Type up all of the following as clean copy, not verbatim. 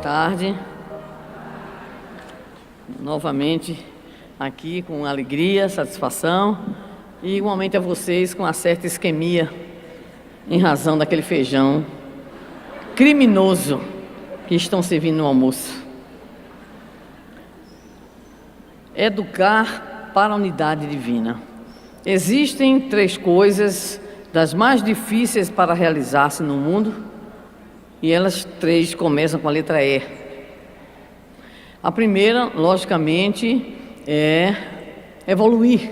tarde. Novamente aqui com alegria, satisfação e igualmente a vocês com uma certa isquemia em razão daquele feijão criminoso que estão servindo no almoço. Educar para a unidade divina. Existem 3 coisas das mais difíceis para realizar-se no mundo e elas 3 começam com a letra E. A primeira, logicamente, é evoluir,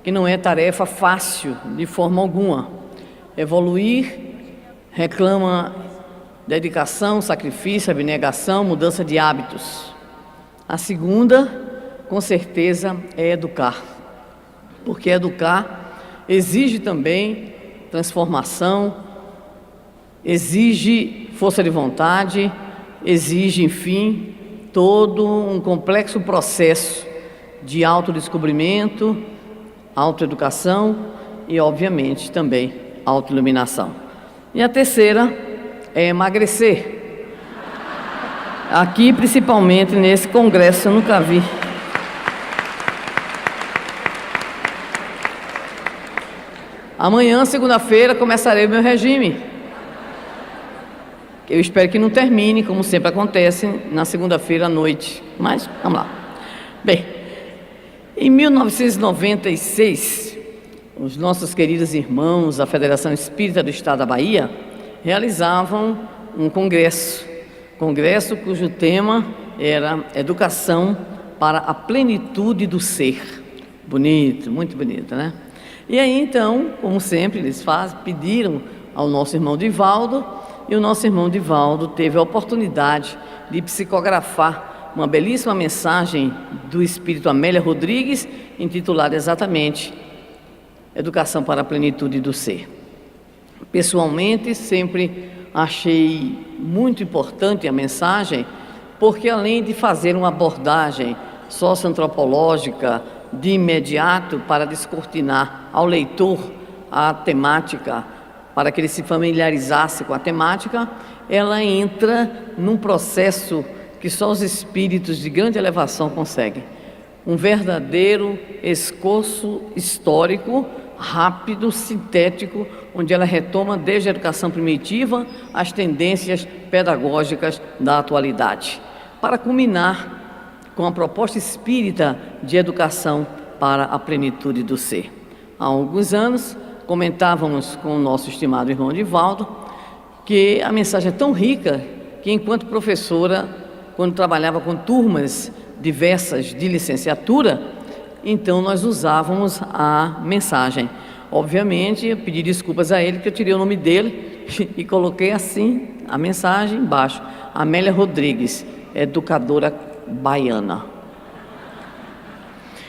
que não é tarefa fácil de forma alguma. Evoluir reclama dedicação, sacrifício, abnegação, mudança de hábitos. A segunda, com certeza, é educar, porque educar exige também transformação, exige força de vontade, exige, enfim, todo um complexo processo de autodescobrimento, autoeducação e, obviamente, também autoiluminação. E a terceira é emagrecer. Aqui, principalmente nesse congresso, eu nunca vi. Amanhã, segunda-feira, começarei o meu regime. Eu espero que não termine, como sempre acontece, na segunda-feira à noite. Mas, vamos lá. Bem, em 1996, os nossos queridos irmãos da Federação Espírita do Estado da Bahia realizavam um congresso cujo tema era Educação para a Plenitude do Ser. Bonito, muito bonito, né? E aí, então, como sempre eles pediram ao nosso irmão Divaldo, e o nosso irmão Divaldo teve a oportunidade de psicografar uma belíssima mensagem do Espírito Amélia Rodrigues, intitulada exatamente Educação para a Plenitude do Ser. Pessoalmente, sempre achei muito importante a mensagem, porque além de fazer uma abordagem socioantropológica de imediato para descortinar ao leitor a temática, para que ele se familiarizasse com a temática, ela entra num processo que só os espíritos de grande elevação conseguem. Um verdadeiro esforço histórico, rápido, sintético, onde ela retoma desde a educação primitiva as tendências pedagógicas da atualidade, para culminar com a proposta espírita de educação para a plenitude do ser. Há alguns anos, comentávamos com o nosso estimado irmão Divaldo que a mensagem é tão rica que, enquanto professora, quando trabalhava com turmas diversas de licenciatura, então nós usávamos a mensagem. Obviamente, eu pedi desculpas a ele, que eu tirei o nome dele e coloquei assim a mensagem embaixo: Amélia Rodrigues, educadora baiana.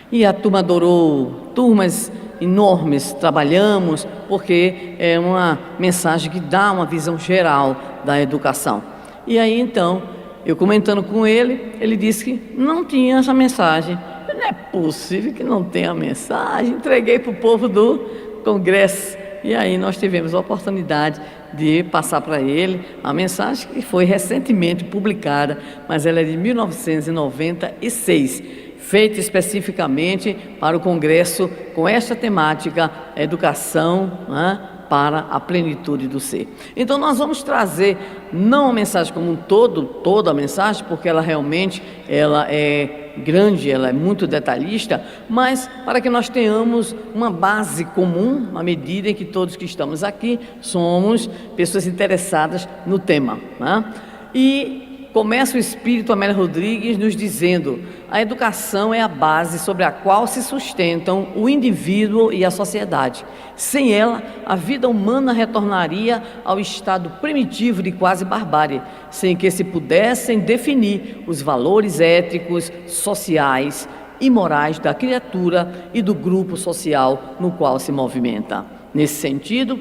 E a turma adorou, turmas enormes, trabalhamos, porque é uma mensagem que dá uma visão geral da educação. E aí então, eu comentando com ele, ele disse que não tinha essa mensagem. Não é possível que não tenha mensagem. Entreguei para o povo do congresso. E aí nós tivemos a oportunidade de passar para ele a mensagem que foi recentemente publicada, mas ela é de 1996, feita especificamente para o congresso com esta temática, educação, né, para a plenitude do ser. Então nós vamos trazer não a mensagem como um todo, toda a mensagem, porque ela realmente é grande, ela é muito detalhista, mas para que nós tenhamos uma base comum, à medida em que todos que estamos aqui somos pessoas interessadas no tema, né? E começa o Espírito Amélia Rodrigues nos dizendo: a educação é a base sobre a qual se sustentam o indivíduo e a sociedade. Sem ela, a vida humana retornaria ao estado primitivo de quase barbárie, sem que se pudessem definir os valores éticos, sociais e morais da criatura e do grupo social no qual se movimenta. Nesse sentido,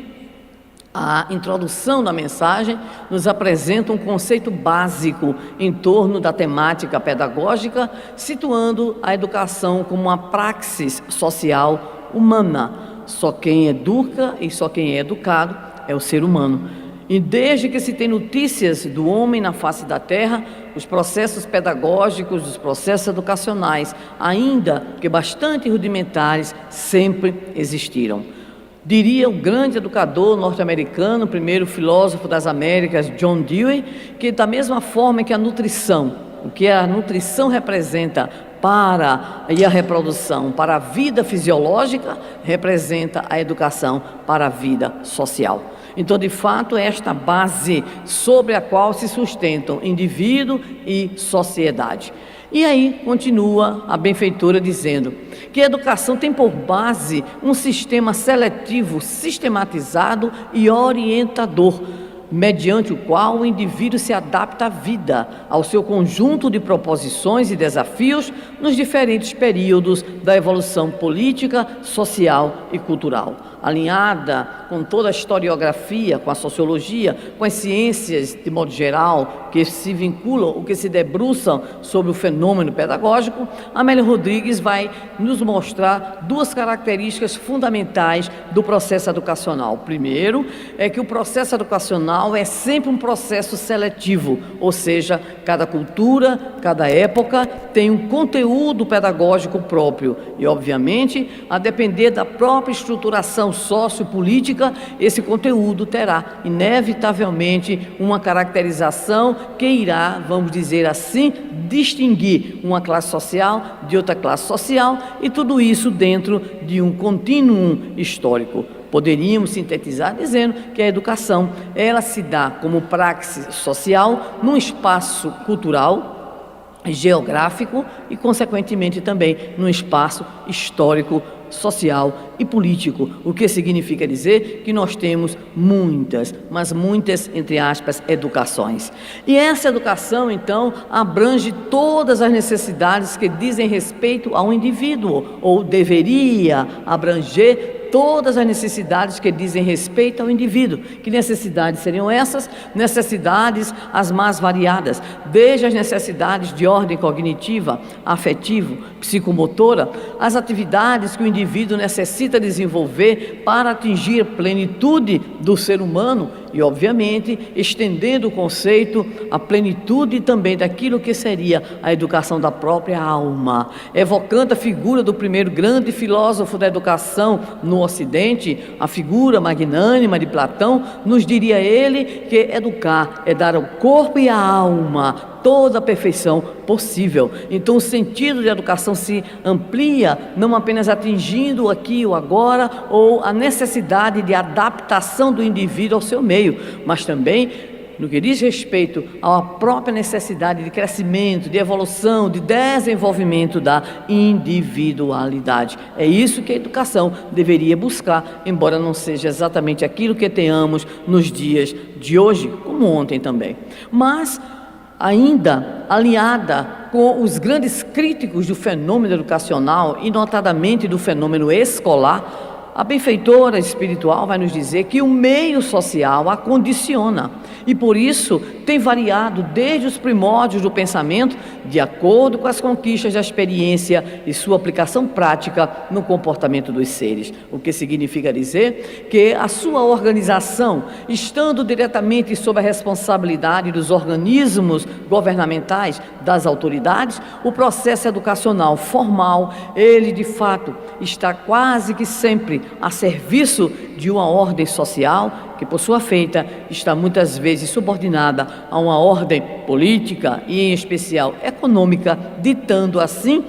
a introdução da mensagem nos apresenta um conceito básico em torno da temática pedagógica, situando a educação como uma praxis social humana. Só quem educa e só quem é educado é o ser humano. E desde que se tem notícias do homem na face da terra, os processos pedagógicos, os processos educacionais, ainda que bastante rudimentares, sempre existiram. Diria o grande educador norte-americano, primeiro filósofo das Américas, John Dewey, que da mesma forma que a nutrição, o que a nutrição representa para a reprodução, para a vida fisiológica, representa a educação para a vida social. Então, de fato, é esta base sobre a qual se sustentam indivíduo e sociedade. E aí continua a benfeitora dizendo que a educação tem por base um sistema seletivo, sistematizado e orientador, mediante o qual o indivíduo se adapta à vida, ao seu conjunto de proposições e desafios nos diferentes períodos da evolução política, social e cultural, alinhada com toda a historiografia, com a sociologia, com as ciências de modo geral, que se vinculam ou que se debruçam sobre o fenômeno pedagógico. Amélia Rodrigues vai nos mostrar duas características fundamentais do processo educacional. Primeiro, é que o processo educacional é sempre um processo seletivo, ou seja, cada cultura, cada época tem um conteúdo pedagógico próprio e, obviamente, a depender da própria estruturação sociopolítica, esse conteúdo terá inevitavelmente uma caracterização que irá, vamos dizer assim, distinguir uma classe social de outra classe social, e tudo isso dentro de um contínuo histórico. Poderíamos sintetizar dizendo que a educação, ela se dá como praxis social num espaço cultural, geográfico e, consequentemente, também num espaço histórico, social e político, o que significa dizer que nós temos muitas, mas muitas, entre aspas, educações. E essa educação, então, abrange todas as necessidades que dizem respeito ao indivíduo, ou deveria abranger todas as necessidades que dizem respeito ao indivíduo. Que necessidades seriam essas? Necessidades as mais variadas, desde as necessidades de ordem cognitiva, afetivo, psicomotora, as atividades que o indivíduo necessita desenvolver para atingir a plenitude do ser humano e, obviamente, estendendo o conceito à plenitude também daquilo que seria a educação da própria alma, evocando a figura do primeiro grande filósofo da educação no Ocidente, a figura magnânima de Platão. Nos diria ele que educar é dar ao corpo e à alma toda a perfeição possível. Então o sentido de educação se amplia, não apenas atingindo o aqui, o agora, ou a necessidade de adaptação do indivíduo ao seu meio, mas também no que diz respeito à própria necessidade de crescimento, de evolução, de desenvolvimento da individualidade. É isso que a educação deveria buscar, embora não seja exatamente aquilo que tenhamos nos dias de hoje, como ontem também. Mas ainda alinhada com os grandes críticos do fenômeno educacional e notadamente do fenômeno escolar, a benfeitora espiritual vai nos dizer que o meio social a condiciona e por isso tem variado desde os primórdios do pensamento de acordo com as conquistas da experiência e sua aplicação prática no comportamento dos seres, o que significa dizer que a sua organização, estando diretamente sob a responsabilidade dos organismos governamentais, das autoridades, o processo educacional formal, ele de fato está quase que sempre a serviço de uma ordem social que, por sua feita, está muitas vezes subordinada a uma ordem política e, em especial, econômica, ditando assim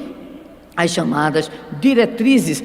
as chamadas diretrizes,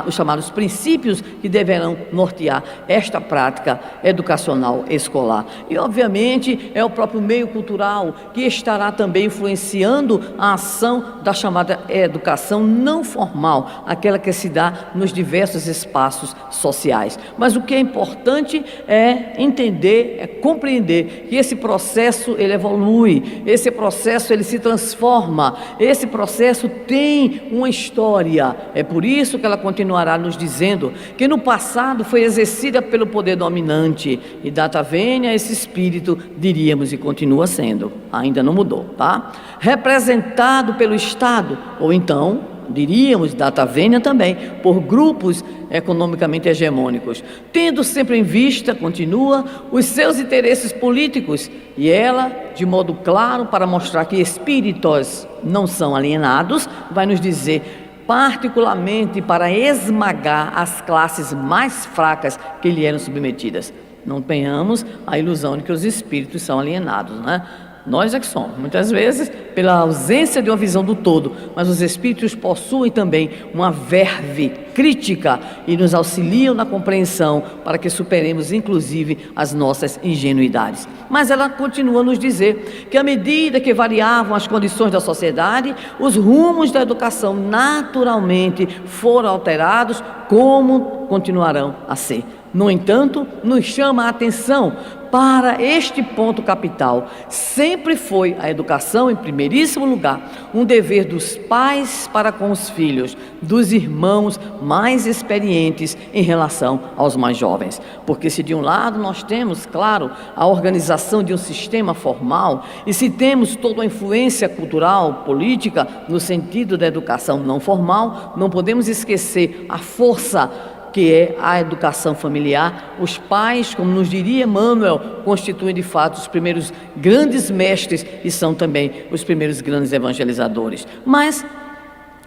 os chamados princípios que deverão nortear esta prática educacional escolar. E, obviamente, é o próprio meio cultural que estará também influenciando a ação da chamada educação não formal, aquela que se dá nos diversos espaços sociais. Mas o que é importante é entender, é compreender que esse processo, ele evolui, esse processo, ele se transforma, esse processo tem uma história. É por isso que ela continuará nos dizendo que no passado foi exercida pelo poder dominante e data vênia esse espírito, diríamos, e continua sendo, ainda não mudou, tá? Representado pelo Estado, ou então diríamos, data vênia também, por grupos economicamente hegemônicos, tendo sempre em vista, continua, os seus interesses políticos, e ela, de modo claro, para mostrar que espíritos não são alienados, vai nos dizer, particularmente para esmagar as classes mais fracas que lhe eram submetidas. Não tenhamos a ilusão de que os espíritos são alienados, né? Nós é que somos, muitas vezes, pela ausência de uma visão do todo, mas os espíritos possuem também uma verve crítica e nos auxiliam na compreensão para que superemos, inclusive, as nossas ingenuidades. Mas ela continua a nos dizer que, à medida que variavam as condições da sociedade, os rumos da educação naturalmente foram alterados, como continuarão a ser. No entanto, nos chama a atenção para este ponto capital. Sempre foi a educação, em primeiríssimo lugar, um dever dos pais para com os filhos, dos irmãos mais experientes em relação aos mais jovens. Porque se de um lado nós temos, claro, a organização de um sistema formal, e se temos toda a influência cultural, política, no sentido da educação não formal, não podemos esquecer a força que é a educação familiar. Os pais, como nos diria Emmanuel, constituem de fato os primeiros grandes mestres e são também os primeiros grandes evangelizadores. Mas,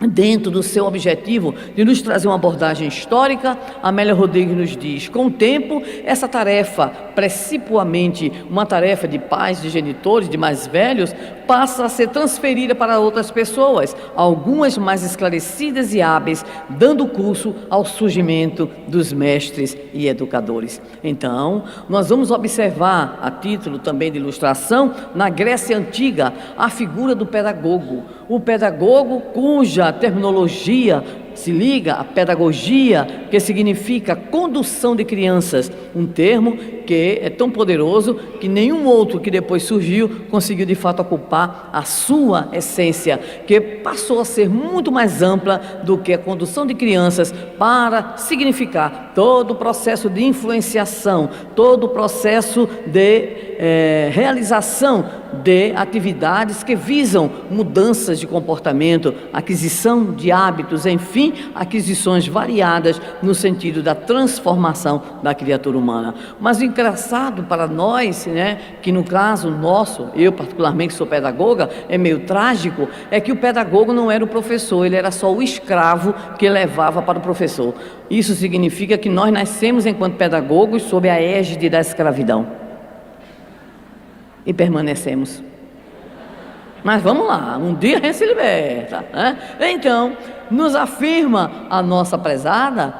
dentro do seu objetivo de nos trazer uma abordagem histórica, Amélia Rodrigues nos diz, com o tempo, essa tarefa, precipuamente uma tarefa de pais, de genitores, de mais velhos, passa a ser transferida para outras pessoas, algumas mais esclarecidas e hábeis, dando curso ao surgimento dos mestres e educadores. Então, nós vamos observar, a título também de ilustração, na Grécia Antiga, a figura do pedagogo. O pedagogo cuja terminologia se liga à pedagogia, que significa condução de crianças, um termo que é tão poderoso que nenhum outro que depois surgiu conseguiu de fato ocupar a sua essência, que passou a ser muito mais ampla do que a condução de crianças, para significar todo o processo de influenciação, todo o processo de realização de atividades que visam mudanças de comportamento, aquisição de hábitos, enfim, aquisições variadas no sentido da transformação da criatura humana. Mas o engraçado para nós, né, que no caso nosso, eu particularmente sou pedagoga, é meio trágico, é que o pedagogo não era o professor, ele era só o escravo que levava para o professor. Isso significa que nós nascemos enquanto pedagogos sob a égide da escravidão. E permanecemos. Mas vamos lá, um dia a gente se liberta, né? Então, nos afirma a nossa prezada,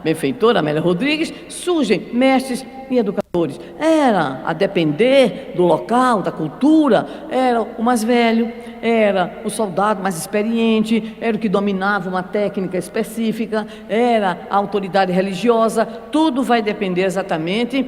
benfeitora Amélia Rodrigues, surgem mestres e educadores. Era a depender do local, da cultura, era o mais velho, era o soldado mais experiente, era o que dominava uma técnica específica, era a autoridade religiosa. Tudo vai depender exatamente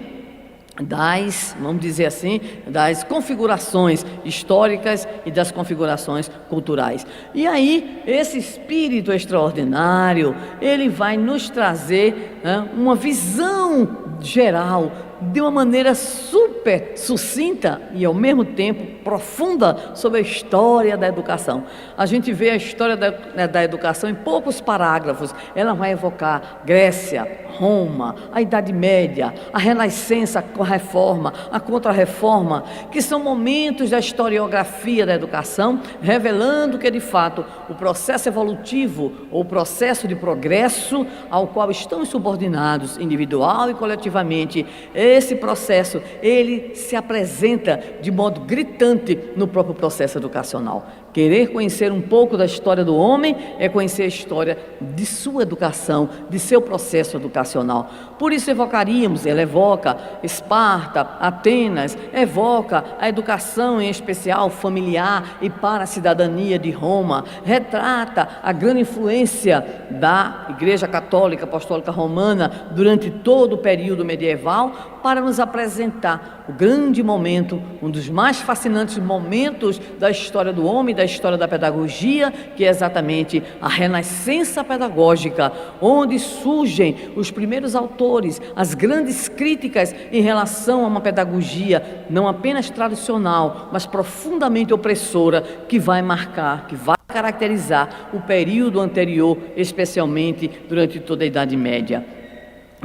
das, vamos dizer assim, das configurações históricas e das configurações culturais. E aí, esse espírito extraordinário, ele vai nos trazer uma visão geral, de uma maneira super sucinta e ao mesmo tempo profunda sobre a história da educação. A gente vê a história da educação em poucos parágrafos. Ela vai evocar Grécia, Roma, a Idade Média, a Renascença, a Reforma, a Contra-Reforma, que são momentos da historiografia da educação, revelando que de fato o processo evolutivo ou o processo de progresso ao qual estão subordinados individual e coletivamente, esse processo, ele se apresenta de modo gritante no próprio processo educacional. Querer conhecer um pouco da história do homem é conhecer a história de sua educação, de seu processo educacional. Por isso evocaríamos, ela evoca Esparta, Atenas, evoca a educação em especial familiar e para a cidadania de Roma, retrata a grande influência da Igreja Católica Apostólica Romana durante todo o período medieval, para nos apresentar o grande momento, um dos mais fascinantes momentos da história do homem, da história da pedagogia, que é exatamente a renascença pedagógica, onde surgem os primeiros autores, as grandes críticas em relação a uma pedagogia não apenas tradicional, mas profundamente opressora, que vai marcar, que vai caracterizar o período anterior, especialmente durante toda a Idade Média.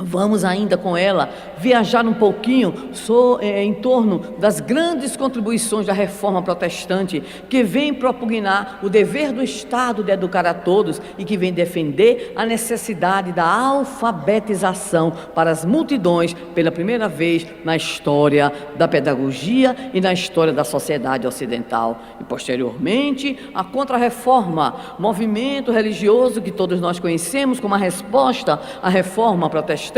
Vamos ainda com ela viajar um pouquinho em torno das grandes contribuições da Reforma Protestante, que vem propugnar o dever do Estado de educar a todos e que vem defender a necessidade da alfabetização para as multidões pela primeira vez na história da pedagogia e na história da sociedade ocidental. E posteriormente a Contra-Reforma, movimento religioso que todos nós conhecemos como a resposta à Reforma Protestante,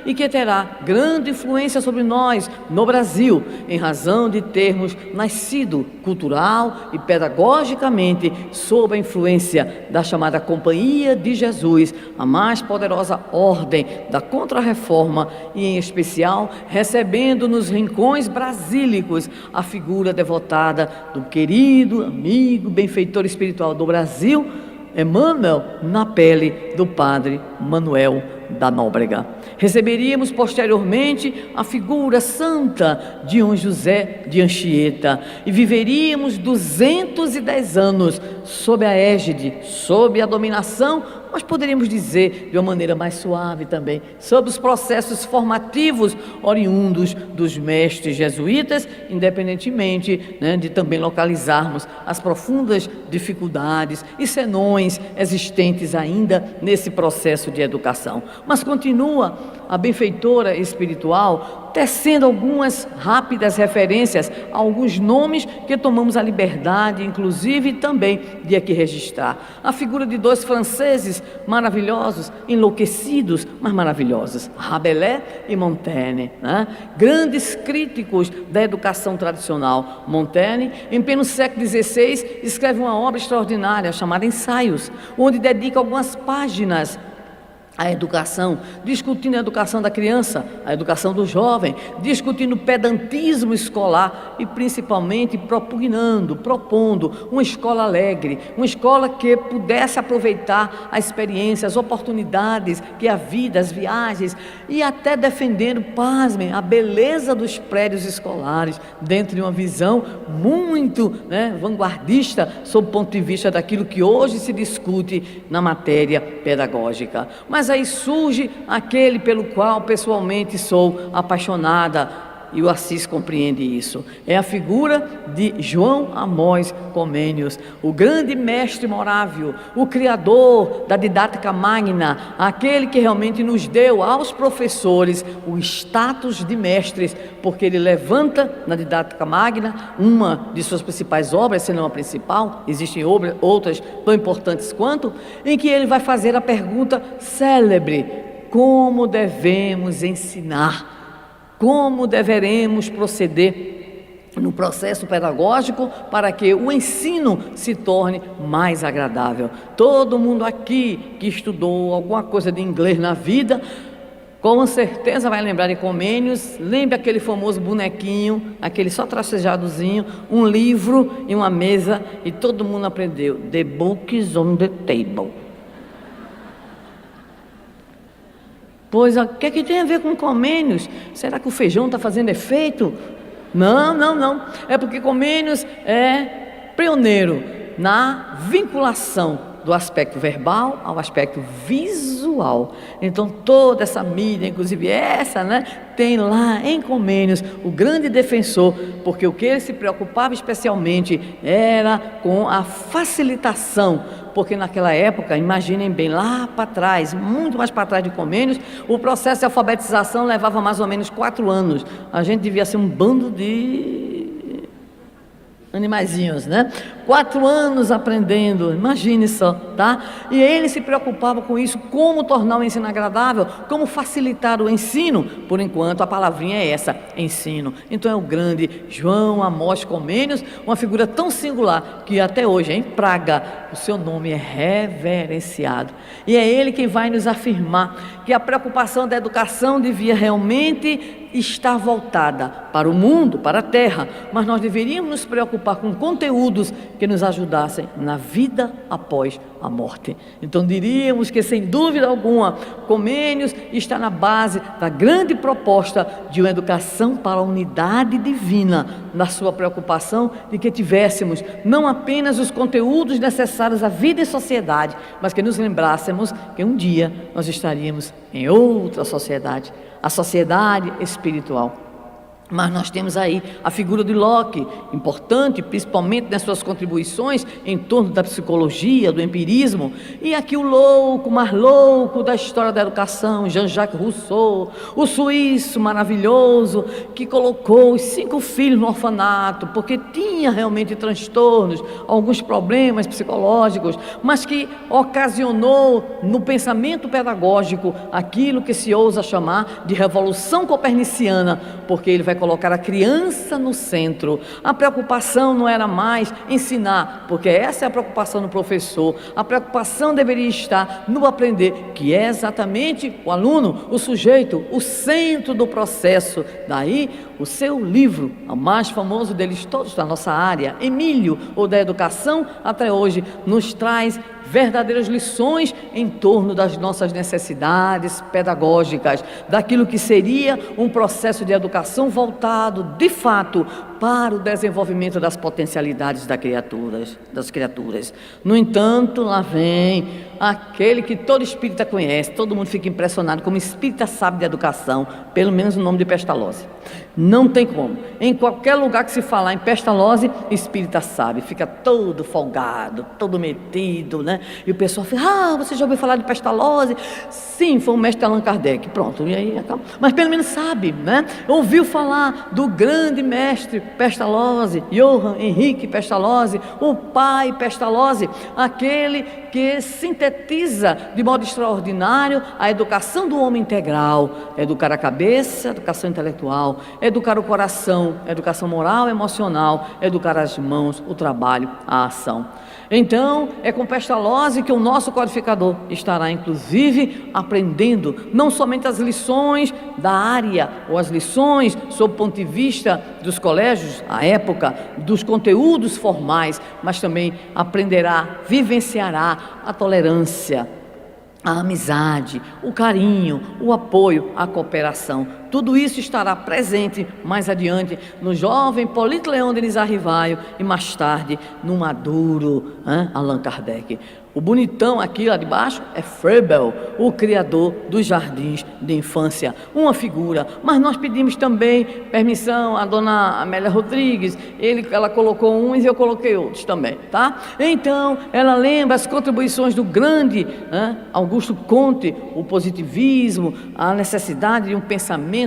e que terá grande influência sobre nós no Brasil, em razão de termos nascido cultural e pedagogicamente sob a influência da chamada Companhia de Jesus, a mais poderosa ordem da Contra-Reforma, e em especial recebendo nos rincões brasílicos a figura devotada do querido amigo benfeitor espiritual do Brasil, Emmanuel, na pele do Padre Manuel da Nóbrega. Receberíamos posteriormente a figura santa de um José de Anchieta e viveríamos 210 anos sob a égide, sob a dominação, mas poderíamos dizer de uma maneira mais suave também, sobre os processos formativos oriundos dos mestres jesuítas, independentemente, de também localizarmos as profundas dificuldades e senões existentes ainda nesse processo de educação. Mas continua a benfeitora espiritual tecendo algumas rápidas referências a alguns nomes que tomamos a liberdade, inclusive, também de aqui registrar. A figura de dois franceses maravilhosos, enlouquecidos, mas maravilhosos, Rabelais e Montaigne, grandes críticos da educação tradicional. Montaigne, em pleno século XVI, escreve uma obra extraordinária chamada Ensaios, onde dedica algumas páginas a educação, discutindo a educação da criança, a educação do jovem, discutindo o pedantismo escolar e principalmente propondo uma escola alegre, uma escola que pudesse aproveitar a experiência, as oportunidades que a vida, as viagens, e até defendendo, pasmem, a beleza dos prédios escolares, dentro de uma visão muito vanguardista, sob o ponto de vista daquilo que hoje se discute na matéria pedagógica. Mas aí surge aquele pelo qual pessoalmente sou apaixonada, e o Assis compreende isso. É a figura de João Amós Comênios, o grande mestre morável, o criador da didática magna, aquele que realmente nos deu aos professores o status de mestres, porque ele levanta na didática magna uma de suas principais obras, se não a principal, existem outras tão importantes quanto, em que ele vai fazer a pergunta célebre: como devemos ensinar? Como deveremos proceder no processo pedagógico para que o ensino se torne mais agradável? Todo mundo aqui que estudou alguma coisa de inglês na vida, com certeza vai lembrar de Comênios. Lembre aquele famoso bonequinho, aquele só tracejadozinho, um livro e uma mesa, e todo mundo aprendeu: The book is on the table. Pois o que é que tem a ver com Comênios? Será que o feijão está fazendo efeito? Não. É porque Comênios é pioneiro na vinculação do aspecto verbal ao aspecto visual. Então toda essa mídia, inclusive essa, tem lá em Comênios o grande defensor, porque o que ele se preocupava especialmente era com a facilitação, porque naquela época, imaginem bem, lá para trás, muito mais para trás de Comênios, o processo de alfabetização levava mais ou menos 4 anos. A gente devia ser um bando de animaizinhos, 4 anos aprendendo, imagine só, tá? E ele se preocupava com isso, como tornar o ensino agradável, como facilitar o ensino. Por enquanto a palavrinha é essa, ensino. Então é o grande João Amós Comênios, uma figura tão singular que até hoje em Praga o seu nome é reverenciado, e é ele quem vai nos afirmar que a preocupação da educação devia realmente estar voltada para o mundo, para a terra, mas nós deveríamos nos preocupar preocupar com conteúdos que nos ajudassem na vida após a morte. Então diríamos que, sem dúvida alguma, Comênios está na base da grande proposta de uma educação para a unidade divina, na sua preocupação de que tivéssemos não apenas os conteúdos necessários à vida em sociedade, mas que nos lembrássemos que um dia nós estaríamos em outra sociedade, a sociedade espiritual. Mas nós temos aí a figura de Locke, importante, principalmente nas suas contribuições em torno da psicologia, do empirismo. E aqui o louco, mais louco da história da educação, Jean-Jacques Rousseau, o suíço maravilhoso, que colocou os 5 filhos no orfanato, porque tinha realmente transtornos, alguns problemas psicológicos, mas que ocasionou no pensamento pedagógico aquilo que se ousa chamar de revolução coperniciana, porque ele vai colocar a criança no centro. A preocupação não era mais ensinar, porque essa é a preocupação do professor. A preocupação deveria estar no aprender, que é exatamente o aluno, o sujeito, o centro do processo. Daí o seu livro, o mais famoso deles todos da nossa área, Emílio, ou da educação, até hoje nos traz verdadeiras lições em torno das nossas necessidades pedagógicas, daquilo que seria um processo de educação voltado, de fato, para o desenvolvimento das potencialidades das criaturas. No entanto, lá vem aquele que todo espírita conhece, todo mundo fica impressionado como espírita sabe de educação, pelo menos o nome de Pestalozzi. Não tem como. Em qualquer lugar que se falar em Pestalozzi, espírita sabe, fica todo folgado, todo metido, né? E o pessoal fala: você já ouviu falar de Pestalozzi? Sim, foi o mestre Allan Kardec. Pronto, e aí acaba. Mas pelo menos sabe, né? Ouviu falar do grande mestre Pestalozzi, Johann Henrique Pestalozzi, o pai Pestalozzi, aquele que sintetiza de modo extraordinário a educação do homem integral: educar a cabeça, educação intelectual, educar o coração, educação moral, emocional, educar as mãos, o trabalho, a ação. Então, é com Pestalozzi que o nosso codificador estará, inclusive, aprendendo não somente as lições da área, ou as lições sob o ponto de vista dos colégios, à época, dos conteúdos formais, mas também aprenderá, vivenciará a tolerância, a amizade, o carinho, o apoio, a cooperação. Tudo isso estará presente mais adiante no jovem Polito Leão Denis Arrivaio e mais tarde no maduro Allan Kardec. O bonitão aqui lá de baixo é Froebel, o criador dos jardins de infância, uma figura. Mas nós pedimos também permissão à dona Amélia Rodrigues, ela colocou uns e eu coloquei outros também, tá? Então, ela lembra as contribuições do grande Augusto Comte, o positivismo, a necessidade de um pensamento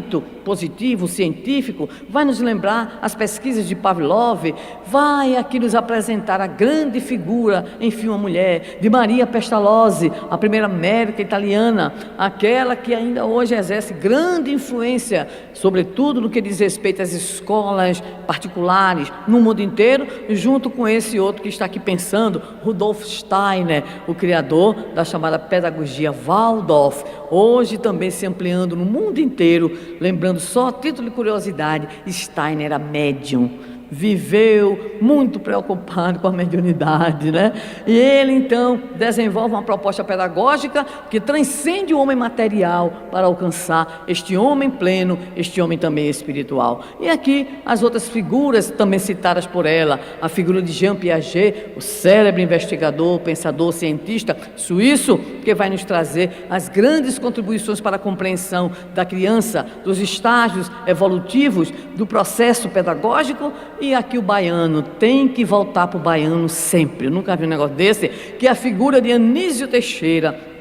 positivo, científico. Vai nos lembrar as pesquisas de Pavlov, vai aqui nos apresentar a grande figura, enfim, uma mulher, de Maria Pestalozzi, a primeira médica italiana, aquela que ainda hoje exerce grande influência, sobretudo no que diz respeito às escolas particulares no mundo inteiro, junto com esse outro que está aqui pensando, Rudolf Steiner, o criador da chamada pedagogia Waldorf, hoje também se ampliando no mundo inteiro. Lembrando só, a título de curiosidade, Steiner era médium, viveu muito preocupado com a mediunidade, né? E ele então desenvolve uma proposta pedagógica que transcende o homem material para alcançar este homem pleno, este homem também espiritual. E aqui as outras figuras também citadas por ela, a figura de Jean Piaget, o célebre investigador, pensador, cientista suíço, que vai nos trazer as grandes contribuições para a compreensão da criança, dos estágios evolutivos do processo pedagógico. E aqui o baiano, tem que voltar para o baiano sempre. Eu nunca vi um negócio desse, que é a figura de Anísio Teixeira,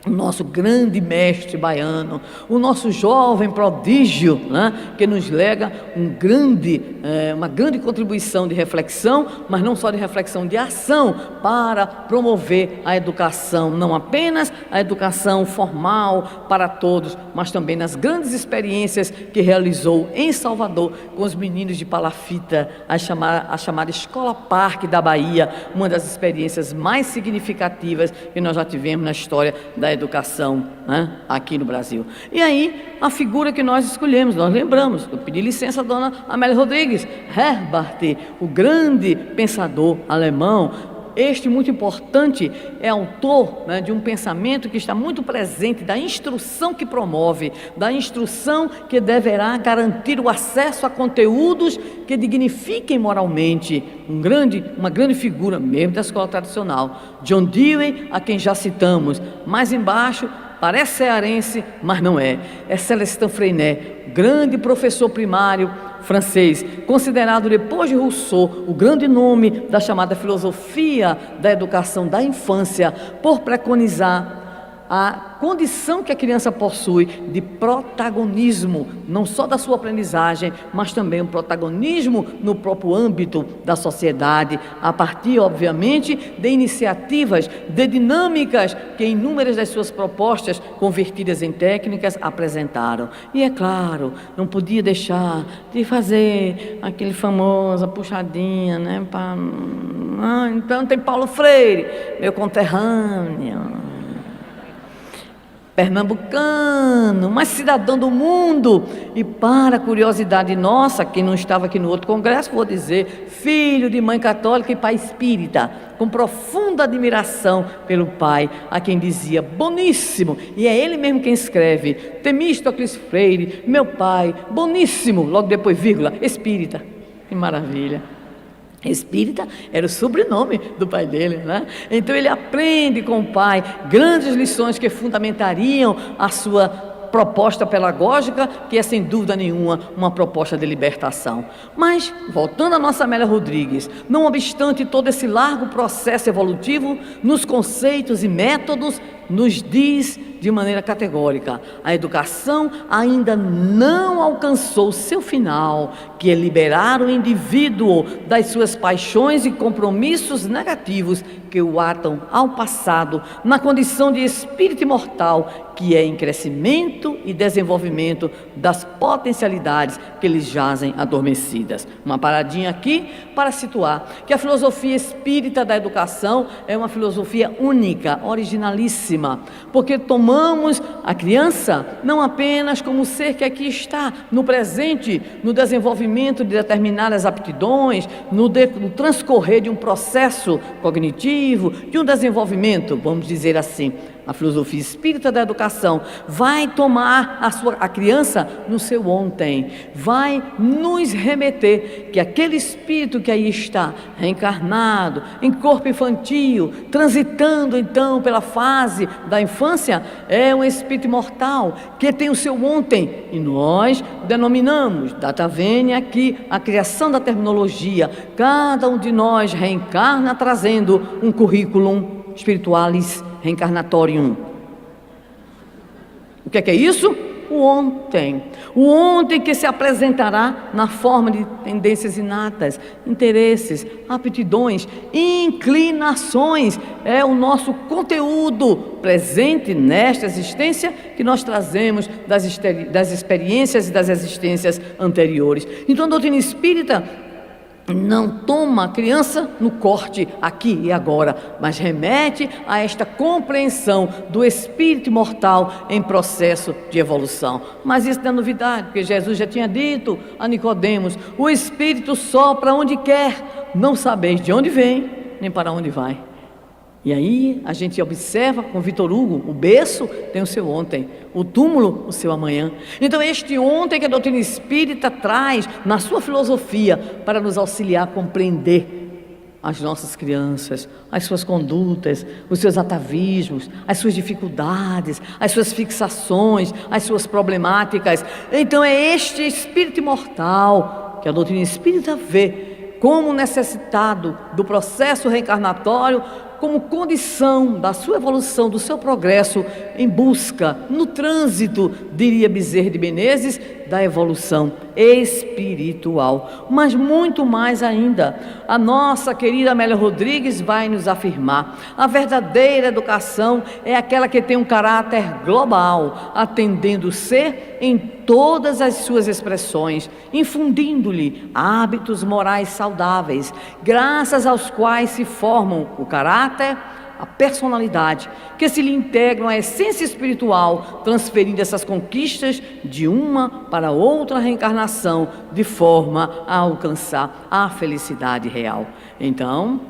o nosso grande mestre baiano, o nosso jovem prodígio, que nos lega uma grande contribuição de reflexão, mas não só de reflexão, de ação, para promover a educação, não apenas a educação formal para todos, mas também nas grandes experiências que realizou em Salvador com os meninos de Palafita, a chamada Escola Parque da Bahia, uma das experiências mais significativas que nós já tivemos na história da educação, né, aqui no Brasil. E aí, a figura que nós escolhemos, nós lembramos, eu pedi licença à dona Amélia Rodrigues, Herbart, o grande pensador alemão. Este, muito importante, é autor, né, de um pensamento que está muito presente, da instrução que promove, da instrução que deverá garantir o acesso a conteúdos que dignifiquem moralmente. Uma grande figura mesmo da escola tradicional, John Dewey, a quem já citamos. Mais embaixo, parece cearense, mas não é. É Celestin Freinet, grande professor primário francês, considerado depois de Rousseau o grande nome da chamada filosofia da educação da infância, por preconizar a condição que a criança possui de protagonismo, não só da sua aprendizagem, mas também um protagonismo no próprio âmbito da sociedade, a partir, obviamente, de iniciativas, de dinâmicas que inúmeras das suas propostas, convertidas em técnicas, apresentaram. E é claro, não podia deixar de fazer aquele famoso puxadinha, né? Então tem Paulo Freire, meu conterrâneo, pernambucano, mas cidadão do mundo. E para a curiosidade nossa, quem não estava aqui no outro congresso, vou dizer, filho de mãe católica e pai espírita, com profunda admiração pelo pai, a quem dizia boníssimo, e é ele mesmo quem escreve, Temístocles Freire, meu pai, boníssimo, logo depois vírgula, espírita. Que maravilha! Espírita era o sobrenome do pai dele, né? Então ele aprende com o pai grandes lições que fundamentariam a sua proposta pedagógica, que é sem dúvida nenhuma uma proposta de libertação. Mas, voltando à nossa Amélia Rodrigues, não obstante todo esse largo processo evolutivo, nos conceitos e métodos, nos diz de maneira categórica: a educação ainda não alcançou seu final, que é liberar o indivíduo das suas paixões e compromissos negativos que o atam ao passado, na condição de espírito imortal, que é em crescimento e desenvolvimento das potencialidades que lhes jazem adormecidas. Uma paradinha aqui para situar que a filosofia espírita da educação é uma filosofia única, originalíssima, porque tomamos a criança não apenas como um ser que aqui está, no presente, no desenvolvimento de determinadas aptidões, no transcorrer de um processo cognitivo, de um desenvolvimento, vamos dizer assim. A filosofia espírita da educação vai tomar a criança no seu ontem, vai nos remeter que aquele espírito que aí está, reencarnado, em corpo infantil, transitando então pela fase da infância, é um espírito imortal, que tem o seu ontem, e nós denominamos, data venia aqui, a criação da terminologia. Cada um de nós reencarna trazendo um currículum spiritualis reencarnatorium. O que é isso? O ontem. O ontem que se apresentará na forma de tendências inatas, interesses, aptidões, inclinações. É o nosso conteúdo presente nesta existência que nós trazemos das experiências e das existências anteriores. Então a doutrina espírita não toma a criança no corte aqui e agora, mas remete a esta compreensão do espírito imortal em processo de evolução. Mas isso não é novidade, porque Jesus já tinha dito a Nicodemos: o espírito sopra onde quer, não sabeis de onde vem, nem para onde vai. E aí a gente observa com Vitor Hugo, o berço tem o seu ontem, o túmulo o seu amanhã. Então este ontem que a doutrina espírita traz na sua filosofia para nos auxiliar a compreender as nossas crianças, as suas condutas, os seus atavismos, as suas dificuldades, as suas fixações, as suas problemáticas. Então é este espírito imortal que a doutrina espírita vê como necessitado do processo reencarnatório, como condição da sua evolução, do seu progresso, em busca, no trânsito, diria Bezerra de Menezes, da evolução espiritual. Mas muito mais ainda, a nossa querida Amélia Rodrigues vai nos afirmar: a verdadeira educação é aquela que tem um caráter global, atendendo o ser em todas as suas expressões, infundindo-lhe hábitos morais saudáveis, graças aos quais se formam o caráter, a personalidade, que se lhe integram à essência espiritual, transferindo essas conquistas de uma para outra reencarnação, de forma a alcançar a felicidade real. Então,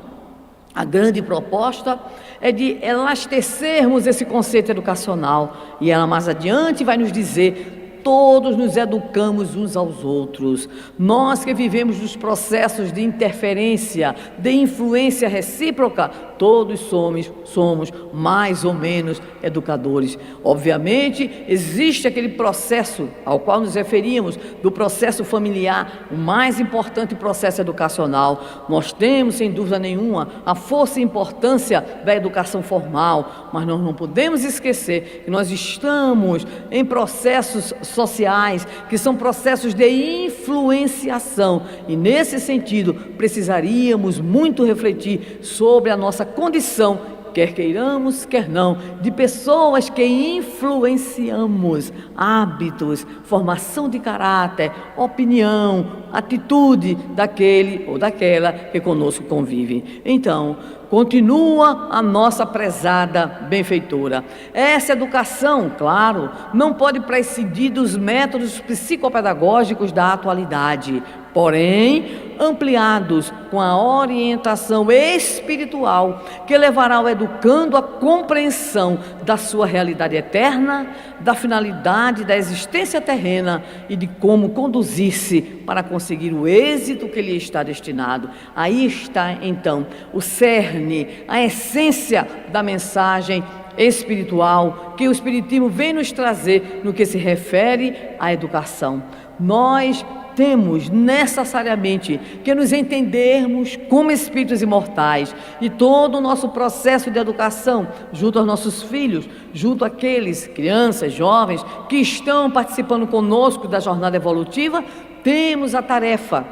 a grande proposta é de elastecermos esse conceito educacional, e ela mais adiante vai nos dizer: todos nos educamos uns aos outros. Nós que vivemos nos processos de interferência, de influência recíproca, todos somos mais ou menos educadores. Obviamente, existe aquele processo ao qual nos referimos, do processo familiar, o mais importante processo educacional. Nós temos, sem dúvida nenhuma, a força e importância da educação formal, mas nós não podemos esquecer que nós estamos em processos sociais, que são processos de influenciação, e nesse sentido precisaríamos muito refletir sobre a nossa condição, quer queiramos, quer não, de pessoas que influenciamos hábitos, formação de caráter, opinião, atitude daquele ou daquela que conosco convive. Então, continua a nossa prezada benfeitora. Essa educação, claro, não pode prescindir dos métodos psicopedagógicos da atualidade, porém ampliados com a orientação espiritual que levará o educando à compreensão da sua realidade eterna, da finalidade da existência terrena e de como conduzir-se para conseguir o êxito que lhe está destinado. Aí está então o cerne, a essência da mensagem espiritual que o Espiritismo vem nos trazer no que se refere à educação. Nós temos necessariamente que nos entendermos como espíritos imortais, e todo o nosso processo de educação junto aos nossos filhos, junto àqueles crianças, jovens que estão participando conosco da jornada evolutiva, temos a tarefa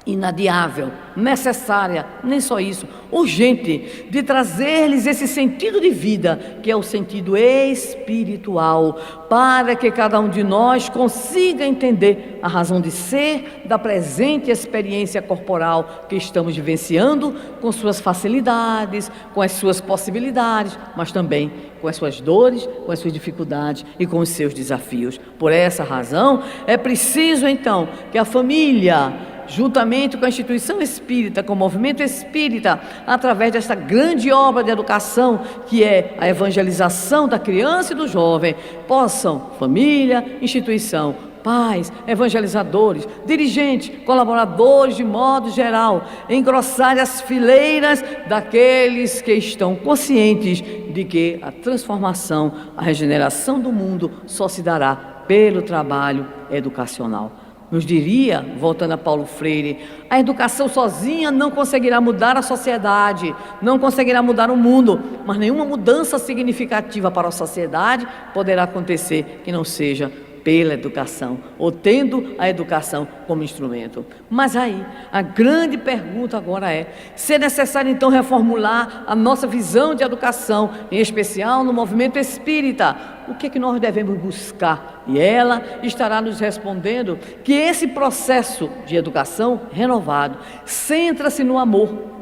inadiável, necessária, nem só isso, urgente, de trazer-lhes esse sentido de vida, que é o sentido espiritual, para que cada um de nós consiga entender a razão de ser da presente experiência corporal que estamos vivenciando, com suas facilidades, com as suas possibilidades, mas também com as suas dores, com as suas dificuldades e com os seus desafios. Por essa razão, é preciso então que a família, juntamente com a instituição espírita, com o movimento espírita, através desta grande obra de educação, que é a evangelização da criança e do jovem, possam, família, instituição, pais, evangelizadores, dirigentes, colaboradores de modo geral, engrossar as fileiras daqueles que estão conscientes de que a transformação, a regeneração do mundo só se dará pelo trabalho educacional. Nos diria, voltando a Paulo Freire, a educação sozinha não conseguirá mudar a sociedade, não conseguirá mudar o mundo, mas nenhuma mudança significativa para a sociedade poderá acontecer que não seja pela educação, ou tendo a educação como instrumento. Mas aí, a grande pergunta agora é: se é necessário então reformular a nossa visão de educação, em especial no movimento espírita, o que é que nós devemos buscar? E ela estará nos respondendo que esse processo de educação renovado centra-se no amor.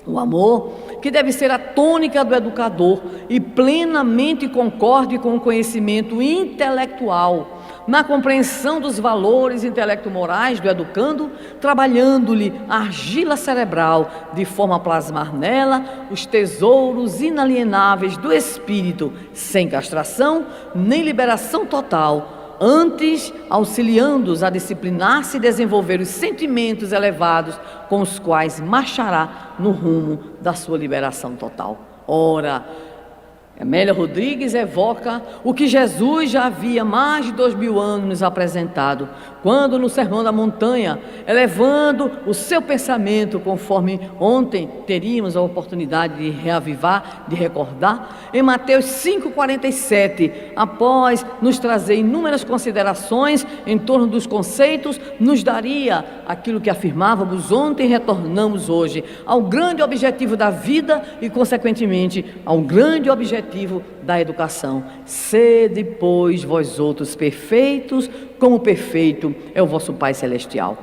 O amor que deve ser a tônica do educador e plenamente concorde com o conhecimento intelectual, na compreensão dos valores intelecto-morais do educando, trabalhando-lhe a argila cerebral, de forma a plasmar nela os tesouros inalienáveis do espírito, sem castração nem liberação total, antes auxiliando-os a disciplinar-se e desenvolver os sentimentos elevados com os quais marchará no rumo da sua liberação total. Ora, Amélia Rodrigues evoca o que Jesus já havia mais de 2000 anos nos apresentado, quando no Sermão da Montanha, elevando o seu pensamento, conforme ontem teríamos a oportunidade de reavivar, de recordar, em Mateus 5,47, após nos trazer inúmeras considerações em torno dos conceitos, nos daria aquilo que afirmávamos ontem e retornamos hoje, ao grande objetivo da vida e, consequentemente, ao grande objetivo da educação. Sede, pois, vós outros perfeitos, como perfeito é o vosso Pai Celestial.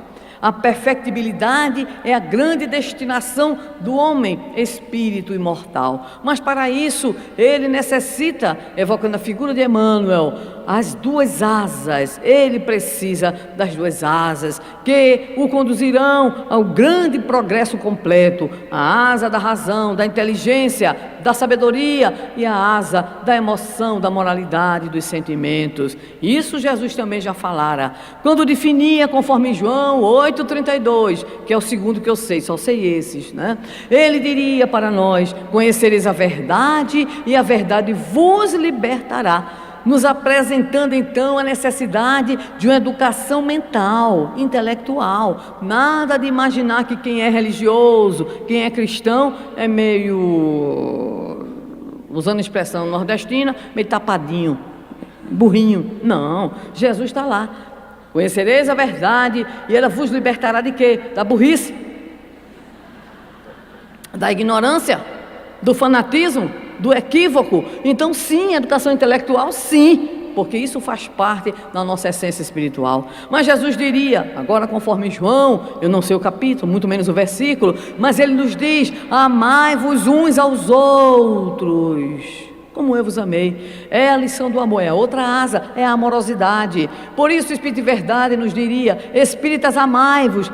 A perfectibilidade é a grande destinação do homem, espírito imortal. Mas para isso, ele necessita, evocando a figura de Emmanuel, as duas asas. Ele precisa das duas asas que o conduzirão ao grande progresso completo. A asa da razão, da inteligência, da sabedoria e a asa da emoção, da moralidade, dos sentimentos. Isso Jesus também já falara, quando definia, conforme João 8,32, que é o segundo que eu sei, só sei esses, né? Ele diria para nós: conhecereis a verdade e a verdade vos libertará. Nos apresentando então a necessidade de uma educação mental, intelectual. Nada de imaginar que quem é religioso, quem é cristão, é meio, usando a expressão nordestina, meio tapadinho, burrinho. Não, Jesus está lá. Conhecereis a verdade e ela vos libertará de quê? Da burrice, da ignorância, do fanatismo, do equívoco. Então sim, educação intelectual, sim, porque isso faz parte da nossa essência espiritual. Mas Jesus diria, agora conforme João, eu não sei o capítulo, muito menos o versículo, mas ele nos diz: amai-vos uns aos outros, como eu vos amei. É a lição do amor, é a outra asa, é a amorosidade. Por isso o Espírito de Verdade nos diria: espíritas, amai-vos.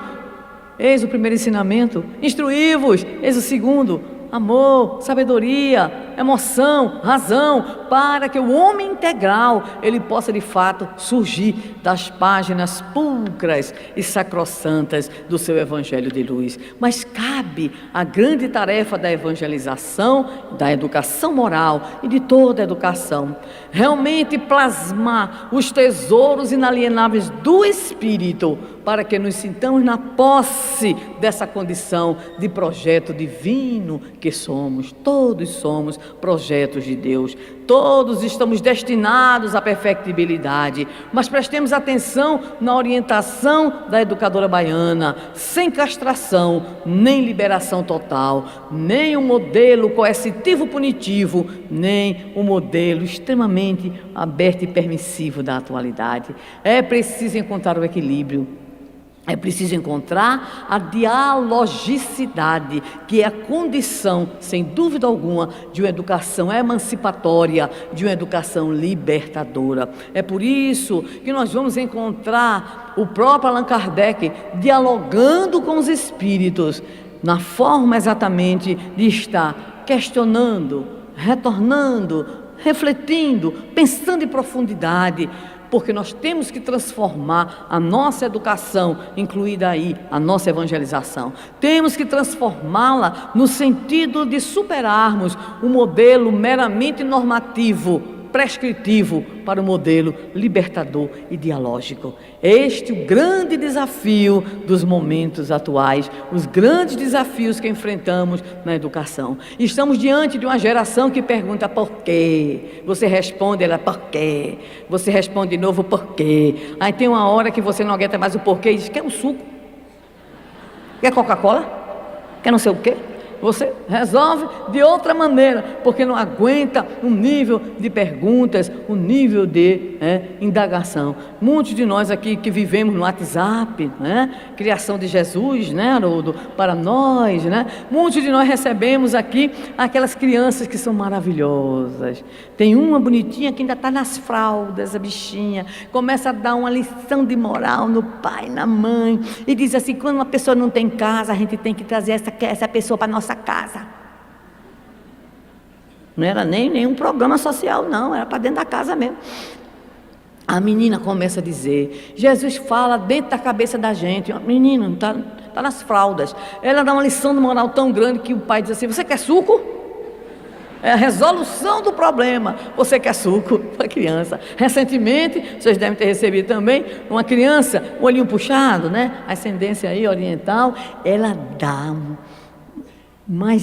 Eis o primeiro ensinamento. Instruí-vos. Eis o segundo: amor, sabedoria, emoção, razão, para que o homem integral, ele possa de fato surgir das páginas pulcras e sacrossantas do seu Evangelho de luz. Mas cabe a grande tarefa da evangelização, da educação moral e de toda a educação, realmente plasmar os tesouros inalienáveis do Espírito, para que nos sintamos na posse dessa condição de projeto divino que somos. Todos somos projetos de Deus, todos estamos destinados à perfectibilidade, mas prestemos atenção na orientação da educadora baiana, sem castração, nem liberação total, nem um modelo coercitivo punitivo, nem um modelo extremamente aberto e permissivo da atualidade. É preciso encontrar o equilíbrio. É preciso encontrar a dialogicidade, que é a condição, sem dúvida alguma, de uma educação emancipatória, de uma educação libertadora. É por isso que nós vamos encontrar o próprio Allan Kardec dialogando com os espíritos, na forma exatamente de estar questionando, retornando, refletindo, pensando em profundidade, porque nós temos que transformar a nossa educação, incluída aí a nossa evangelização. Temos que transformá-la no sentido de superarmos um modelo meramente normativo, prescritivo, para o modelo libertador e dialógico. Este é o grande desafio dos momentos atuais, os grandes desafios que enfrentamos na educação. Estamos diante de uma geração que pergunta por quê. Você responde, ela, por quê? Você responde de novo, por quê? Aí tem uma hora que você não aguenta mais o porquê e diz: quer um suco? Quer Coca-Cola? Quer não sei o quê? Você resolve de outra maneira, porque não aguenta um nível de perguntas, um nível de indagação. Muitos de nós aqui que vivemos no WhatsApp, criação de Jesus, Haroldo, para nós, muitos de nós recebemos aqui aquelas crianças que são maravilhosas. Tem uma bonitinha que ainda está nas fraldas, a bichinha, começa a dar uma lição de moral no pai, na mãe, e diz assim: quando uma pessoa não tem casa, a gente tem que trazer essa pessoa para a nossa casa. Não era nem nenhum programa social, não, era para dentro da casa mesmo. A menina começa a dizer: Jesus fala dentro da cabeça da gente. Menina, está nas fraldas. Ela dá uma lição de moral tão grande que o pai diz assim: você quer suco? É a resolução do problema. Você quer suco para a criança. Recentemente, vocês devem ter recebido também, uma criança, o olhinho puxado, ascendência aí oriental, ela dá uma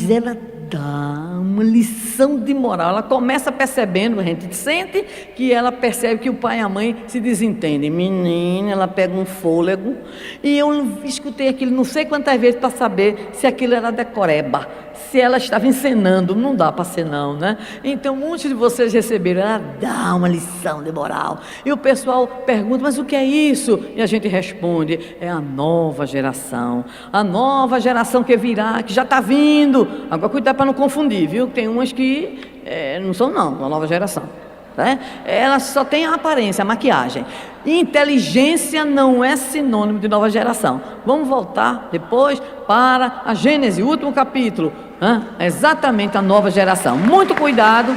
lição de moral. Ela começa percebendo, a gente sente que ela percebe que o pai e a mãe se desentendem. Menina, ela pega um fôlego, e eu escutei aquilo não sei quantas vezes para saber se aquilo era decoreba, se ela estava encenando, não dá para ser não, né? Então muitos de vocês receberam, ela dá uma lição de moral, e o pessoal pergunta, mas o que é isso? E a gente responde, é a nova geração que virá, que já está vindo. Agora cuidado para não confundir, viu? Tem umas que não são não, a nova geração, né? Ela só tem a aparência, a maquiagem. Inteligência não é sinônimo de nova geração. Vamos voltar depois para a Gênesis, o último capítulo, né? Exatamente a nova geração. Muito cuidado,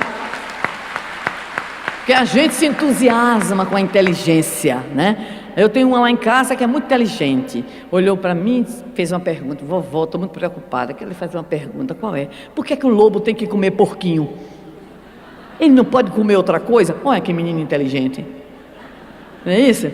porque a gente se entusiasma com a inteligência, né? Eu tenho uma lá em casa que é muito inteligente. Olhou para mim, fez uma pergunta. Vovó, estou muito preocupada. Que ele faz uma pergunta, qual é? Por que o lobo tem que comer porquinho? Ele não pode comer outra coisa? Olha que menino inteligente. Não é isso?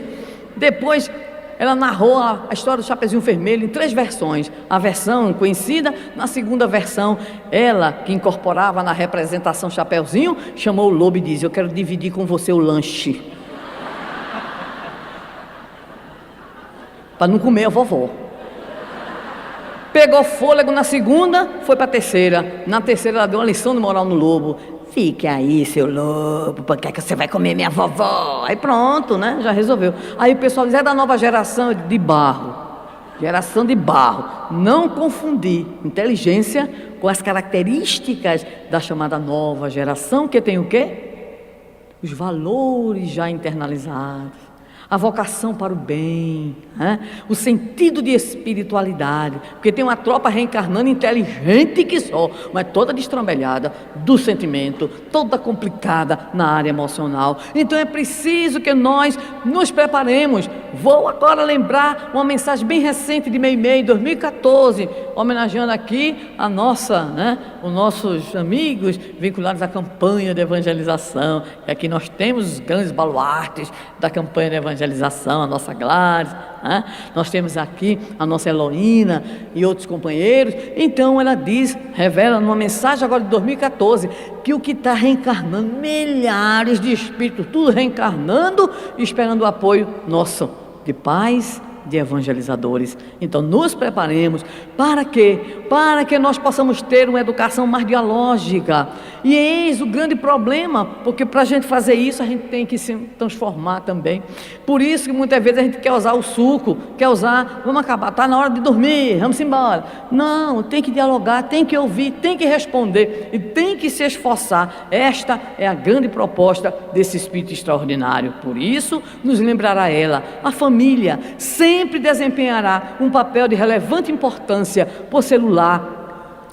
Depois ela narrou a história do Chapeuzinho Vermelho em 3 versões. A versão conhecida, na segunda versão, ela que incorporava na representação Chapeuzinho, chamou o lobo e disse, eu quero dividir com você o lanche. Para não comer a vovó. Pegou fôlego na segunda, foi para a terceira. Na terceira ela deu uma lição de moral no lobo. Fique aí, seu lobo, porque é que você vai comer minha vovó? Aí pronto, né? Já resolveu. Aí o pessoal diz, é da nova geração de barro. Geração de barro. Não confundir inteligência com as características da chamada nova geração, que tem o quê? Os valores já internalizados. A vocação para o bem, né? O sentido de espiritualidade, porque tem uma tropa reencarnando inteligente que só, mas toda destrambelhada do sentimento, toda complicada na área emocional. Então é preciso que nós nos preparemos. Vou agora lembrar uma mensagem bem recente de Meimei, 2014, homenageando aqui a nossa, né, os nossos amigos vinculados à campanha de evangelização. E aqui nós temos os grandes baluartes da campanha de evangelização, a nossa Gladys, né? Nós temos aqui a nossa Heloína e outros companheiros. Então ela diz, revela numa mensagem agora de 2014, que o que está reencarnando, milhares de espíritos, tudo reencarnando e esperando o apoio nosso, de paz, de evangelizadores. Então nos preparemos para que nós possamos ter uma educação mais dialógica. E eis o grande problema, porque para a gente fazer isso a gente tem que se transformar também. Por isso que muitas vezes a gente quer usar o suco, vamos acabar, está na hora de dormir, vamos embora. Não, tem que dialogar, tem que ouvir, tem que responder e tem que se esforçar. Esta é a grande proposta desse Espírito extraordinário. Por isso nos lembrará ela, a família sempre desempenhará um papel de relevante importância por celular,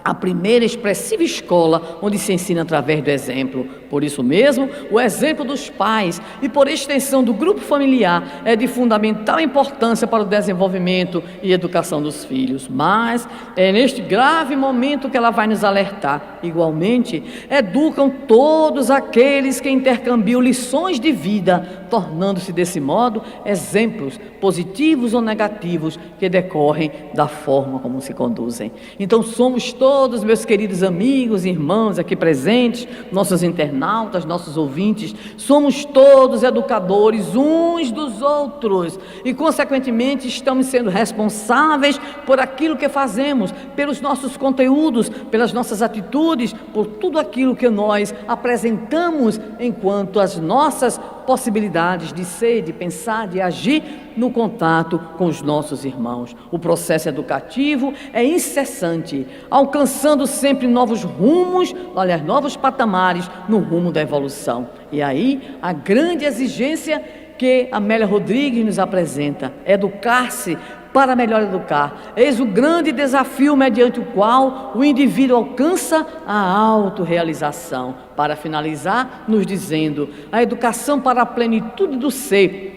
a primeira expressiva escola onde se ensina através do exemplo. Por isso mesmo, o exemplo dos pais e por extensão do grupo familiar é de fundamental importância para o desenvolvimento e educação dos filhos. Mas é neste grave momento que ela vai nos alertar. Igualmente, educam todos aqueles que intercambiam lições de vida, tornando-se desse modo exemplos positivos ou negativos que decorrem da forma como se conduzem. Então somos todos, meus queridos amigos, irmãos aqui presentes, nossos internautas, nossos ouvintes, somos todos educadores uns dos outros e consequentemente estamos sendo responsáveis por aquilo que fazemos, pelos nossos conteúdos, pelas nossas atitudes, por tudo aquilo que nós apresentamos enquanto as nossas possibilidades de ser, de pensar, de agir no contato com os nossos irmãos. O processo educativo é incessante, alcançando sempre novos rumos, aliás, novos patamares no rumo da evolução. E aí, a grande exigência que Amélia Rodrigues nos apresenta, educar-se para melhor educar. Eis o grande desafio mediante o qual o indivíduo alcança a autorrealização. Para finalizar, nos dizendo, a educação para a plenitude do ser,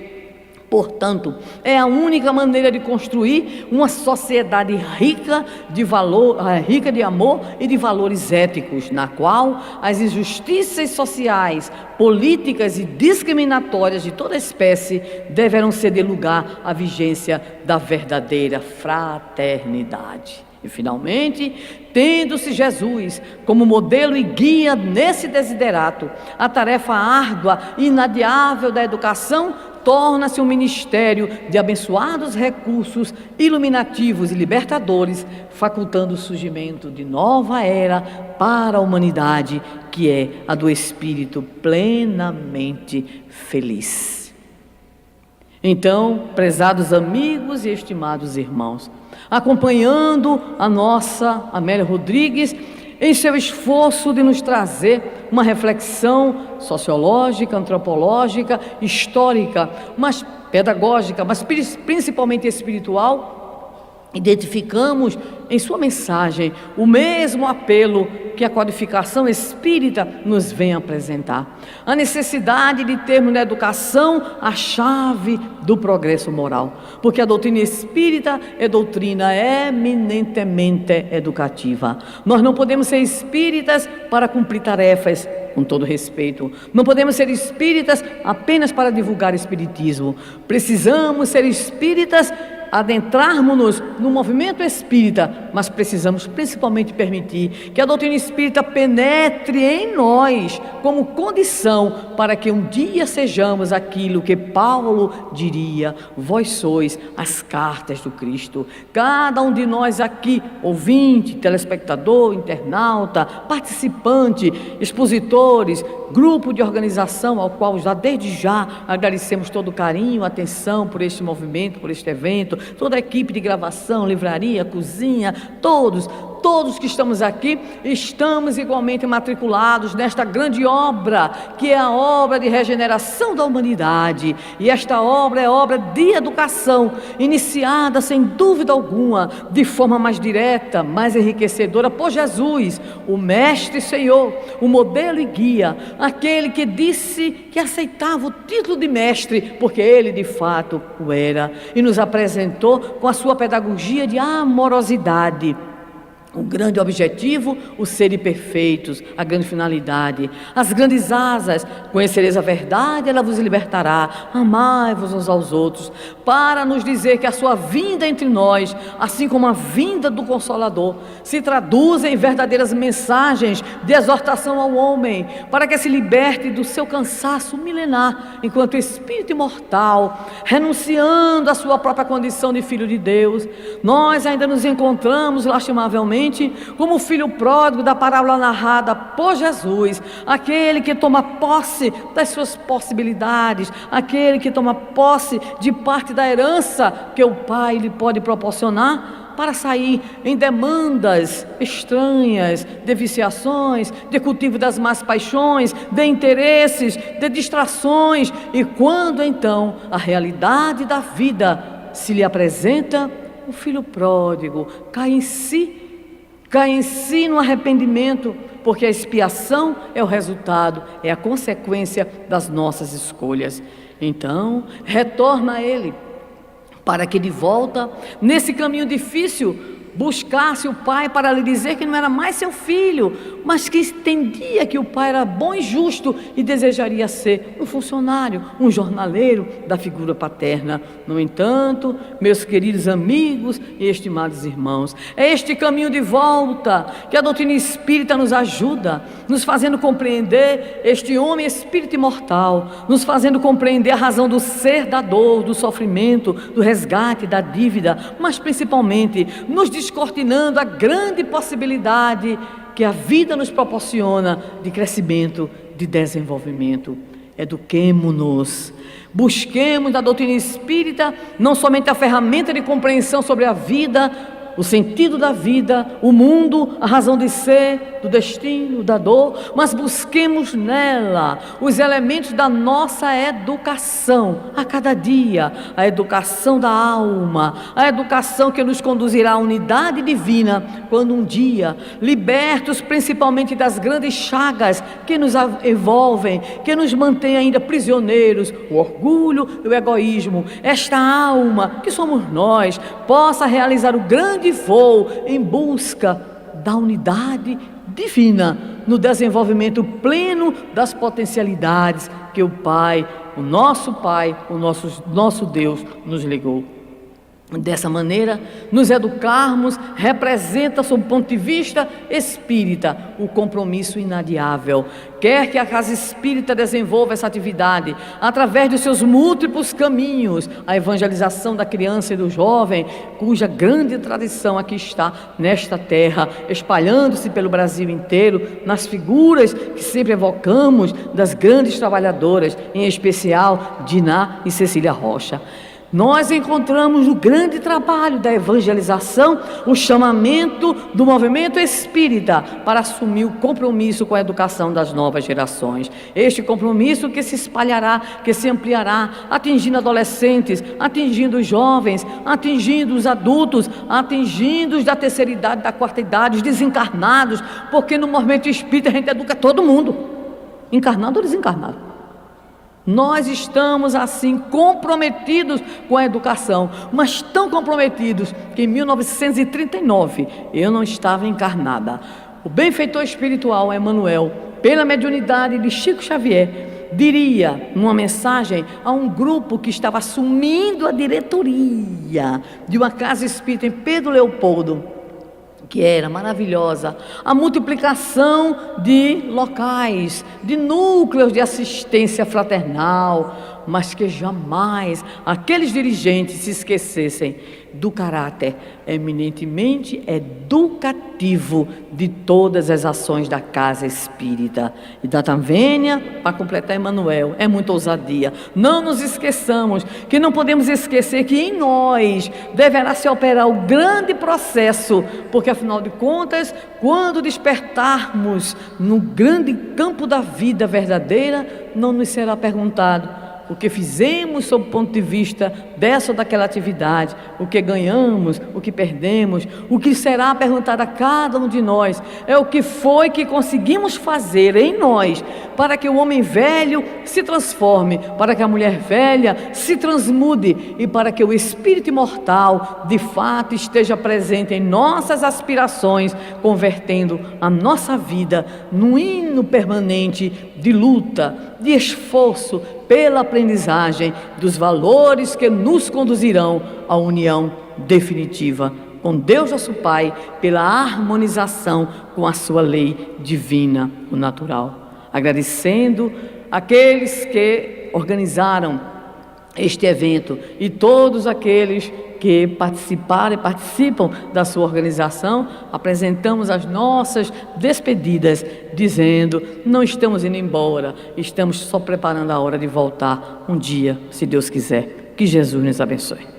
portanto, é a única maneira de construir uma sociedade rica de valor, rica de amor e de valores éticos, na qual as injustiças sociais, políticas e discriminatórias de toda espécie deverão ceder lugar à vigência da verdadeira fraternidade. E finalmente, tendo-se Jesus como modelo e guia nesse desiderato, a tarefa árdua e inadiável da educação torna-se um ministério de abençoados recursos iluminativos e libertadores, facultando o surgimento de nova era para a humanidade, que é a do espírito plenamente feliz. Então, prezados amigos e estimados irmãos, acompanhando a nossa Amélia Rodrigues em seu esforço de nos trazer uma reflexão sociológica, antropológica, histórica, mas pedagógica, mas principalmente espiritual, identificamos em sua mensagem o mesmo apelo que a codificação espírita nos vem apresentar: a necessidade de termos na educação a chave do progresso moral, porque a doutrina espírita é doutrina eminentemente educativa. Nós não podemos ser espíritas para cumprir tarefas, com todo respeito. Não podemos ser espíritas apenas para divulgar espiritismo. Precisamos ser espíritas, adentrarmos-nos no movimento espírita, mas precisamos principalmente permitir que a doutrina espírita penetre em nós como condição para que um dia sejamos aquilo que Paulo diria: vós sois as cartas do Cristo. Cada um de nós aqui, ouvinte, telespectador, internauta, participante, expositores, grupo de organização, ao qual já desde já agradecemos todo o carinho, atenção por este movimento, por este evento, toda a equipe de gravação, livraria, cozinha, todos que estamos aqui, estamos igualmente matriculados nesta grande obra, que é a obra de regeneração da humanidade. E esta obra é obra de educação, iniciada sem dúvida alguma, de forma mais direta, mais enriquecedora por Jesus, o Mestre e Senhor, o modelo e guia, aquele que disse que aceitava o título de mestre, porque ele de fato o era, e nos apresentou com a sua pedagogia de amorosidade. O grande objetivo, o serem perfeitos, a grande finalidade, as grandes asas: conhecereis a verdade, ela vos libertará, amai-vos uns aos outros, para nos dizer que a sua vinda entre nós, assim como a vinda do Consolador, se traduzem em verdadeiras mensagens de exortação ao homem, para que se liberte do seu cansaço milenar, enquanto espírito imortal, renunciando à sua própria condição de filho de Deus. Nós ainda nos encontramos, lastimavelmente, como o filho pródigo da parábola narrada por Jesus, aquele que toma posse das suas possibilidades, aquele que toma posse de parte da herança que o Pai lhe pode proporcionar, para sair em demandas estranhas, de viciações, de cultivo das más paixões, de interesses, de distrações. E quando então a realidade da vida se lhe apresenta, o filho pródigo cai em si no arrependimento, porque a expiação é o resultado, é a consequência das nossas escolhas. Então, retorna a Ele, para que de volta, nesse caminho difícil, buscasse o Pai para lhe dizer que não era mais seu filho, mas que entendia que o Pai era bom e justo e desejaria ser um funcionário, um jornaleiro da figura paterna. No entanto, meus queridos amigos e estimados irmãos, é este caminho de volta que a doutrina espírita nos ajuda, nos fazendo compreender este homem espírito imortal, nos fazendo compreender a razão do ser, da dor, do sofrimento, do resgate, da dívida, mas principalmente nos descortinando a grande possibilidade que a vida nos proporciona de crescimento, de desenvolvimento. Eduquemo-nos, busquemos na doutrina espírita não somente a ferramenta de compreensão sobre a vida, o sentido da vida, o mundo, a razão de ser, do destino, da dor, mas busquemos nela os elementos da nossa educação a cada dia, a educação da alma, a educação que nos conduzirá à unidade divina, quando um dia, libertos principalmente das grandes chagas que nos envolvem, que nos mantêm ainda prisioneiros, o orgulho e o egoísmo, esta alma que somos nós, possa realizar o grande voo em busca da unidade divina, no desenvolvimento pleno das potencialidades que o Pai, o nosso Deus, nos legou. Dessa maneira, nos educarmos representa, sob o ponto de vista espírita, o compromisso inadiável. Quer que a Casa Espírita desenvolva essa atividade através dos seus múltiplos caminhos, a evangelização da criança e do jovem, cuja grande tradição aqui está nesta terra, espalhando-se pelo Brasil inteiro, nas figuras que sempre evocamos das grandes trabalhadoras, em especial Diná e Cecília Rocha. Nós encontramos no grande trabalho da evangelização o chamamento do movimento espírita para assumir o compromisso com a educação das novas gerações. Este compromisso que se espalhará, que se ampliará, atingindo adolescentes, atingindo os jovens, atingindo os adultos, atingindo os da terceira idade, da quarta idade, os desencarnados, porque no movimento espírita a gente educa todo mundo, encarnado ou desencarnado. Nós estamos assim comprometidos com a educação, mas tão comprometidos que em 1939 eu não estava encarnada. O benfeitor espiritual Emmanuel, pela mediunidade de Chico Xavier, diria numa mensagem a um grupo que estava assumindo a diretoria de uma casa espírita em Pedro Leopoldo, que era maravilhosa, a multiplicação de locais, de núcleos de assistência fraternal, mas que jamais aqueles dirigentes se esquecessem do caráter eminentemente educativo de todas as ações da Casa Espírita. E da Tavênia, para completar Emmanuel, é muita ousadia. Não nos esqueçamos, que não podemos esquecer que em nós deverá se operar o grande processo, porque afinal de contas, quando despertarmos no grande campo da vida verdadeira, não nos será perguntado o que fizemos sob o ponto de vista dessa ou daquela atividade, o que ganhamos, o que perdemos. O que será perguntado a cada um de nós é o que foi que conseguimos fazer em nós para que o homem velho se transforme, para que a mulher velha se transmude e para que o espírito imortal de fato esteja presente em nossas aspirações, convertendo a nossa vida num hino permanente de luta, de esforço pela aprendizagem dos valores que nos conduzirão à união definitiva com Deus nosso Pai, pela harmonização com a sua lei divina, o natural. Agradecendo aqueles que organizaram este evento e todos aqueles que participaram e participam da sua organização, apresentamos as nossas despedidas, dizendo: não estamos indo embora, estamos só preparando a hora de voltar um dia, se Deus quiser. Que Jesus nos abençoe.